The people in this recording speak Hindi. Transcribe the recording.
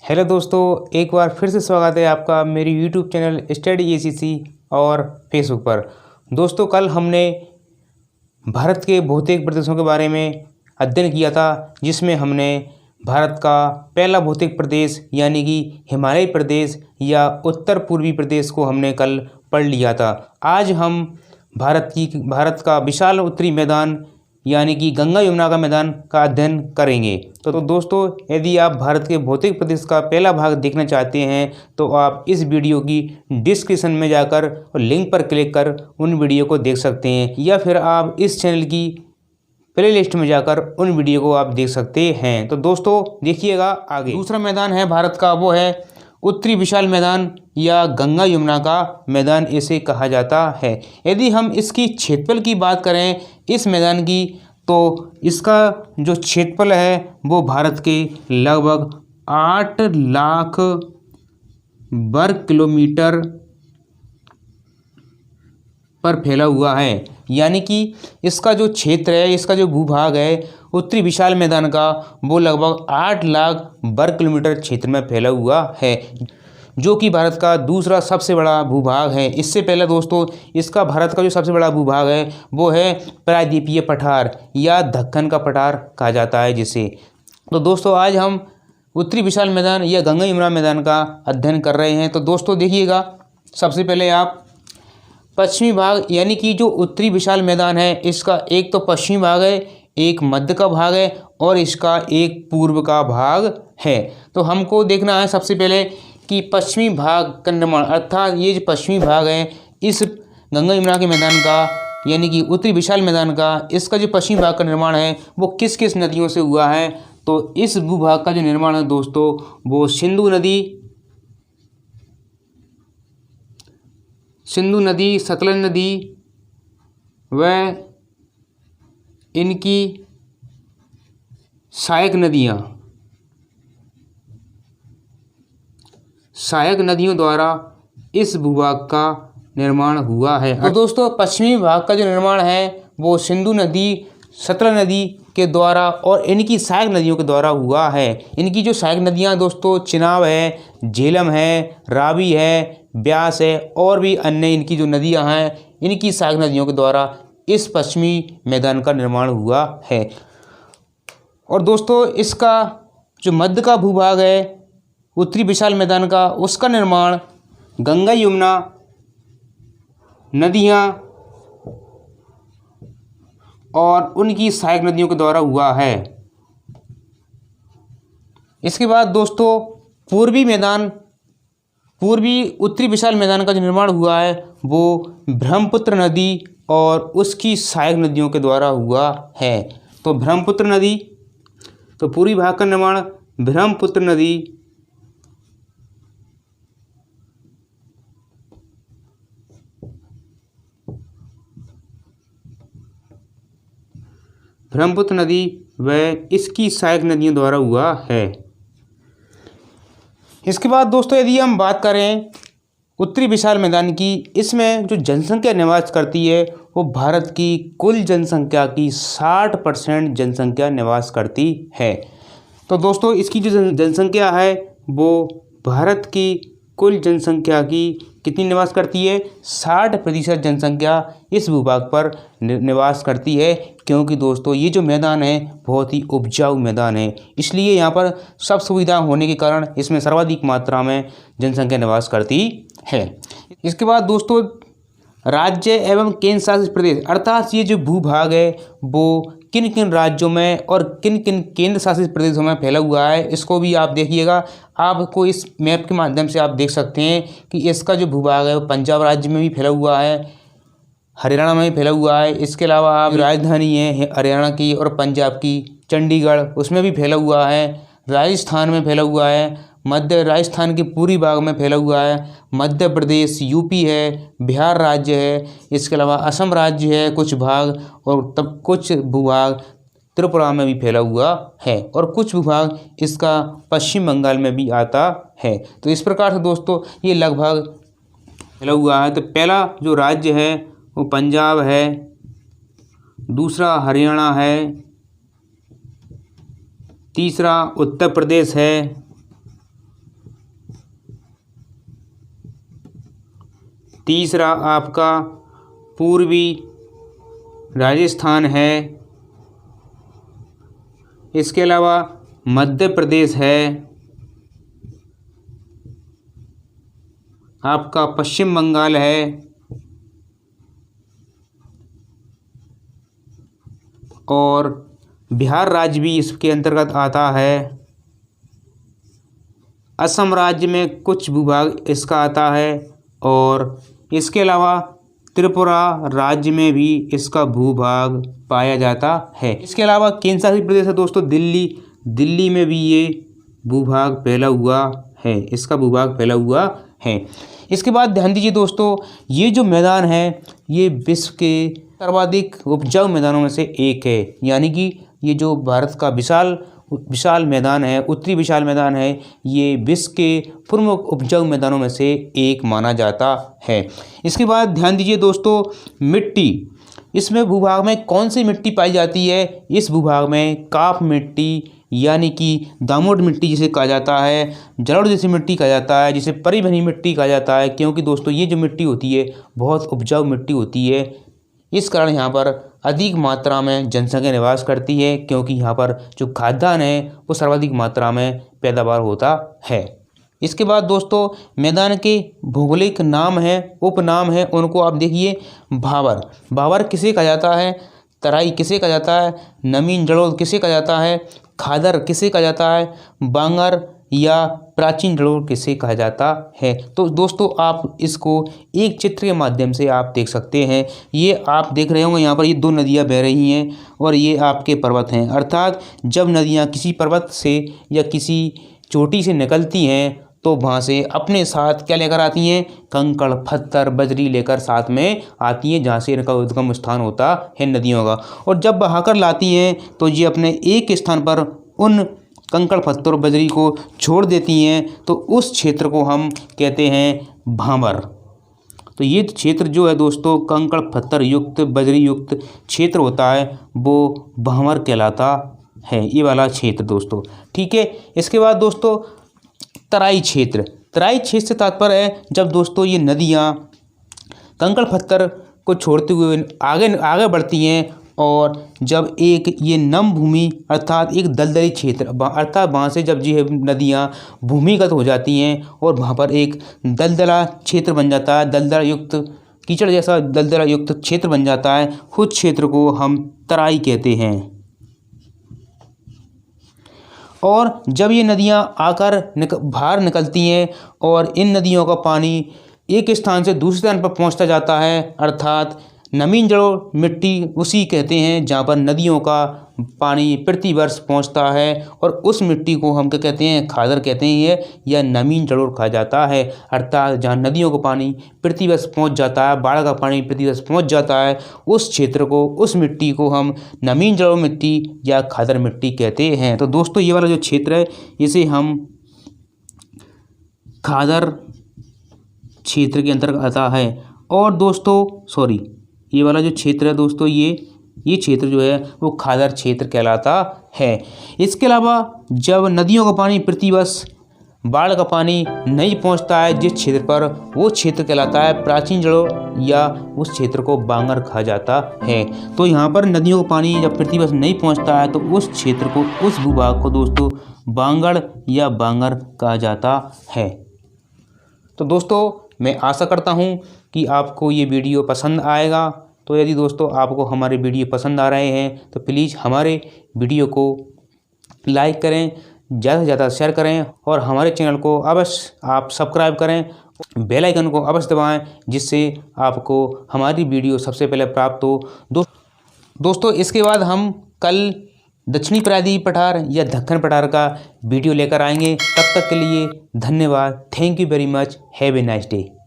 हेलो दोस्तों, एक बार फिर से स्वागत है आपका मेरी यूट्यूब चैनल स्टडी एसीसी और फेसबुक पर। दोस्तों, कल हमने भारत के भौतिक प्रदेशों के बारे में अध्ययन किया था, जिसमें हमने भारत का पहला भौतिक प्रदेश यानी कि हिमालय प्रदेश या उत्तर पूर्वी प्रदेश को हमने कल पढ़ लिया था। आज हम भारत का विशाल उत्तरी मैदान यानी कि गंगा यमुना का मैदान का अध्ययन करेंगे। तो दोस्तों, यदि आप भारत के भौतिक प्रदेश का पहला भाग देखना चाहते हैं तो आप इस वीडियो की डिस्क्रिप्शन में जाकर और लिंक पर क्लिक कर उन वीडियो को देख सकते हैं, या फिर आप इस चैनल की प्लेलिस्ट में जाकर उन वीडियो को आप देख सकते हैं। तो दोस्तों देखिएगा आगे। दूसरा मैदान है भारत का, वो है उत्तरी विशाल मैदान या गंगा यमुना का मैदान इसे कहा जाता है। यदि हम इसकी क्षेत्रफल की बात करें इस मैदान की, तो इसका जो क्षेत्रफल है वो भारत के लगभग 8 लाख वर्ग किलोमीटर पर फैला हुआ है। यानी कि इसका जो क्षेत्र है, इसका जो भूभाग है उत्तरी विशाल मैदान का, वो लगभग 8 लाख वर्ग किलोमीटर क्षेत्र में फैला हुआ है, जो कि भारत का दूसरा सबसे बड़ा भूभाग है। इससे पहले दोस्तों, इसका भारत का जो सबसे बड़ा भूभाग है वो है प्रायद्वीपीय पठार या दक्कन का पठार कहा जाता है जिसे। तो दोस्तों, आज हम उत्तरी विशाल मैदान या गंगा यमुना मैदान का अध्ययन कर रहे हैं। तो दोस्तों देखिएगा, सबसे पहले आप पश्चिमी भाग यानी कि जो उत्तरी विशाल मैदान है, इसका एक तो पश्चिमी भाग है, एक मध्य का भाग है और इसका एक पूर्व का भाग है। तो हमको देखना है सबसे पहले कि पश्चिमी भाग का निर्माण, अर्थात ये जो पश्चिमी भाग है इस गंगा यमुना के मैदान का यानी कि उत्तरी विशाल मैदान का, इसका जो पश्चिमी भाग का निर्माण है वो किस किस नदियों से हुआ है। तो इस भूभाग का जो निर्माण है दोस्तों, वो सिंधु नदी, सतलज नदी व इनकी सहायक नदियों द्वारा इस भूभाग का निर्माण हुआ है। तो दोस्तों, पश्चिमी भाग का जो निर्माण है वो सिंधु नदी, सतलज नदी के द्वारा और इनकी सहायक नदियों के द्वारा हुआ है। इनकी जो सहायक नदियाँ दोस्तों चिनाब है, झेलम है, रावी है, ब्यास है और भी अन्य इनकी जो नदियाँ हैं, इनकी सहायक नदियों के द्वारा इस पश्चिमी मैदान का निर्माण हुआ है। और दोस्तों, इसका जो मध्य का भूभाग है उत्तरी विशाल मैदान का, उसका निर्माण गंगा यमुना नदियाँ और उनकी सहायक नदियों के द्वारा हुआ है। इसके बाद दोस्तों, पूर्वी उत्तरी विशाल मैदान का जो निर्माण हुआ है वो ब्रह्मपुत्र नदी और उसकी सहायक नदियों के द्वारा हुआ है। तो ब्रह्मपुत्र नदी, तो पूर्वी भाग का निर्माण ब्रह्मपुत्र नदी व इसकी सहायक नदियों द्वारा हुआ है। इसके बाद दोस्तों, यदि हम बात करें उत्तरी विशाल मैदान की, इसमें जो जनसंख्या निवास करती है वो भारत की कुल जनसंख्या की 60% जनसंख्या निवास करती है। तो दोस्तों, इसकी जो जनसंख्या है वो भारत की कुल जनसंख्या की कितनी निवास करती है? 60% जनसंख्या इस भूभाग पर निवास करती है, क्योंकि दोस्तों ये जो मैदान है बहुत ही उपजाऊ मैदान है, इसलिए यहाँ पर सब सुविधा होने के कारण इसमें सर्वाधिक मात्रा में जनसंख्या निवास करती है। इसके बाद दोस्तों, राज्य एवं केंद्र शासित प्रदेश, अर्थात ये जो भूभाग है वो किन किन राज्यों में और किन किन केंद्र शासित प्रदेशों में फैला हुआ है, इसको भी आप देखिएगा। आपको इस मैप के माध्यम से आप देख सकते हैं कि इसका जो भूभाग है वो पंजाब राज्य में भी फैला हुआ है, हरियाणा में भी फैला हुआ है। इसके अलावा आप राजधानी है हरियाणा की और पंजाब की चंडीगढ़, उसमें भी फैला हुआ है। राजस्थान में फैला हुआ है, मध्य राजस्थान के पूर्वी भाग में फैला हुआ है। मध्य प्रदेश, यूपी है, बिहार राज्य है, इसके अलावा असम राज्य है कुछ भाग, और तब कुछ भूभाग त्रिपुरा में भी फैला हुआ है और कुछ भूभाग इसका पश्चिम बंगाल में भी आता है। तो इस प्रकार से दोस्तों ये लगभग फैला हुआ है। तो पहला जो राज्य है वो पंजाब है, दूसरा हरियाणा है, तीसरा उत्तर प्रदेश है, तीसरा आपका पूर्वी राजस्थान है। इसके अलावा मध्य प्रदेश है, आपका पश्चिम बंगाल है, और बिहार राज्य भी इसके अंतर्गत आता है। असम राज्य में कुछ भूभाग इसका आता है, और इसके अलावा त्रिपुरा राज्य में भी इसका भूभाग पाया जाता है। इसके अलावा केंद्र शासित प्रदेश है दोस्तों दिल्ली में भी ये भूभाग फैला हुआ है, इसका भूभाग फैला हुआ है। इसके बाद ध्यान दीजिए दोस्तों, ये जो मैदान है ये विश्व के सर्वाधिक उपजाऊ मैदानों में से एक है। यानी कि ये जो भारत का विशाल मैदान है, उत्तरी विशाल मैदान है, ये विश्व के प्रमुख उपजाऊ मैदानों में से एक माना जाता है। इसके बाद ध्यान दीजिए दोस्तों, मिट्टी, इसमें भूभाग में कौन सी मिट्टी पाई जाती है? इस भूभाग में काप मिट्टी यानी कि दामोट मिट्टी जिसे कहा जाता है, जलोढ़ जैसी मिट्टी कहा जाता है, जिसे परी भरी मिट्टी कहा जाता है, क्योंकि दोस्तों ये जो मिट्टी होती है बहुत उपजाऊ मिट्टी होती है। इस कारण यहाँ पर अधिक मात्रा में जनसंख्या निवास करती है, क्योंकि यहाँ पर जो खाद्यान्न है वो सर्वाधिक मात्रा में पैदावार होता है। इसके बाद दोस्तों मैदान के भौगोलिक नाम हैं, उपनाम हैं, उनको आप देखिए। भावर किसे कहा जाता है? तराई किसे कहा जाता है? नमीन जलोढ़ किसे कहा जाता है? खादर किसे कहा जाता है? बांगर या प्राचीन जलोढ़ किसे कहा जाता है? तो दोस्तों आप इसको एक चित्र के माध्यम से आप देख सकते हैं। ये आप देख रहे होंगे यहाँ पर ये दो नदियाँ बह रही हैं और ये आपके पर्वत हैं। अर्थात जब नदियाँ किसी पर्वत से या किसी चोटी से निकलती हैं तो वहाँ से अपने साथ क्या लेकर आती हैं? कंकड़, पत्थर, बजरी लेकर साथ में आती हैं, जहाँ से इनका उद्गम स्थान होता है नदियों का। और जब बहाकर लाती हैं तो ये अपने एक स्थान पर उन कंकड़, पत्थर, बजरी को छोड़ देती हैं, तो उस क्षेत्र को हम कहते हैं भांवर। तो ये क्षेत्र जो है दोस्तों कंकड़ पत्थर युक्त, बजरी युक्त क्षेत्र होता है, वो भांवर कहलाता है, ये वाला क्षेत्र दोस्तों। ठीक है। इसके बाद दोस्तों तराई क्षेत्र से तात्पर्य है जब दोस्तों ये नदियाँ कंकड़ पत्थर को छोड़ते हुए आगे बढ़ती हैं, और जब एक ये नम भूमि अर्थात एक दलदली क्षेत्र, अर्थात वहाँ से जब ये नदियाँ भूमिगत हो जाती हैं और वहाँ पर एक दलदला क्षेत्र बन जाता है, दलदला युक्त, कीचड़ जैसा दलदला युक्त क्षेत्र बन जाता है, उस क्षेत्र को हम तराई कहते हैं। और जब ये नदियाँ आकर बाहर निकलती हैं और इन नदियों का पानी एक स्थान से दूसरे स्थान पर पहुँचता जाता है, अर्थात नमीन जलोढ़ मिट्टी उसी कहते हैं जहाँ पर नदियों का पानी प्रतिवर्ष पहुँचता है, और उस मिट्टी को हम क्या कहते हैं? खादर कहते हैं, या नमीन जलोढ़ कहा जाता है। अर्थात जहाँ नदियों का पानी प्रतिवर्ष पहुँच जाता है, बाढ़ का पानी प्रतिवर्ष पहुँच जाता है, उस क्षेत्र को, उस मिट्टी को हम नमीन जलोढ़ मिट्टी या खादर मिट्टी कहते हैं। तो दोस्तों ये वाला जो क्षेत्र है इसे हम खादर क्षेत्र के अंतर्गत आता है। और दोस्तों ये वाला जो क्षेत्र है दोस्तों ये क्षेत्र जो है वो खादर क्षेत्र कहलाता है। इसके अलावा जब नदियों का पानी प्रतिवर्ष बाढ़ का पानी नहीं पहुंचता है जिस क्षेत्र पर, वो क्षेत्र कहलाता है प्राचीन जलोढ़, या उस क्षेत्र को बांगर कहा जाता है। तो यहाँ पर नदियों का पानी जब प्रतिवर्ष नहीं पहुंचता है तो उस क्षेत्र को, उस भूभाग को दोस्तों बांगड़ या बांगर कहा जाता है। तो दोस्तों मैं आशा करता हूँ कि आपको ये वीडियो पसंद आएगा। तो यदि दोस्तों आपको हमारे वीडियो पसंद आ रहे हैं तो प्लीज़ हमारे वीडियो को लाइक करें, ज़्यादा से ज़्यादा शेयर करें, और हमारे चैनल को अवश्य आप सब्सक्राइब करें, बेल आइकन को अवश्य दबाएं, जिससे आपको हमारी वीडियो सबसे पहले प्राप्त हो। दोस्तों इसके बाद हम कल दक्षिणी प्रायद्वीप पठार या दक्कन पठार का वीडियो लेकर आएंगे। तब तक के लिए धन्यवाद। Thank you very much. Have a nice day.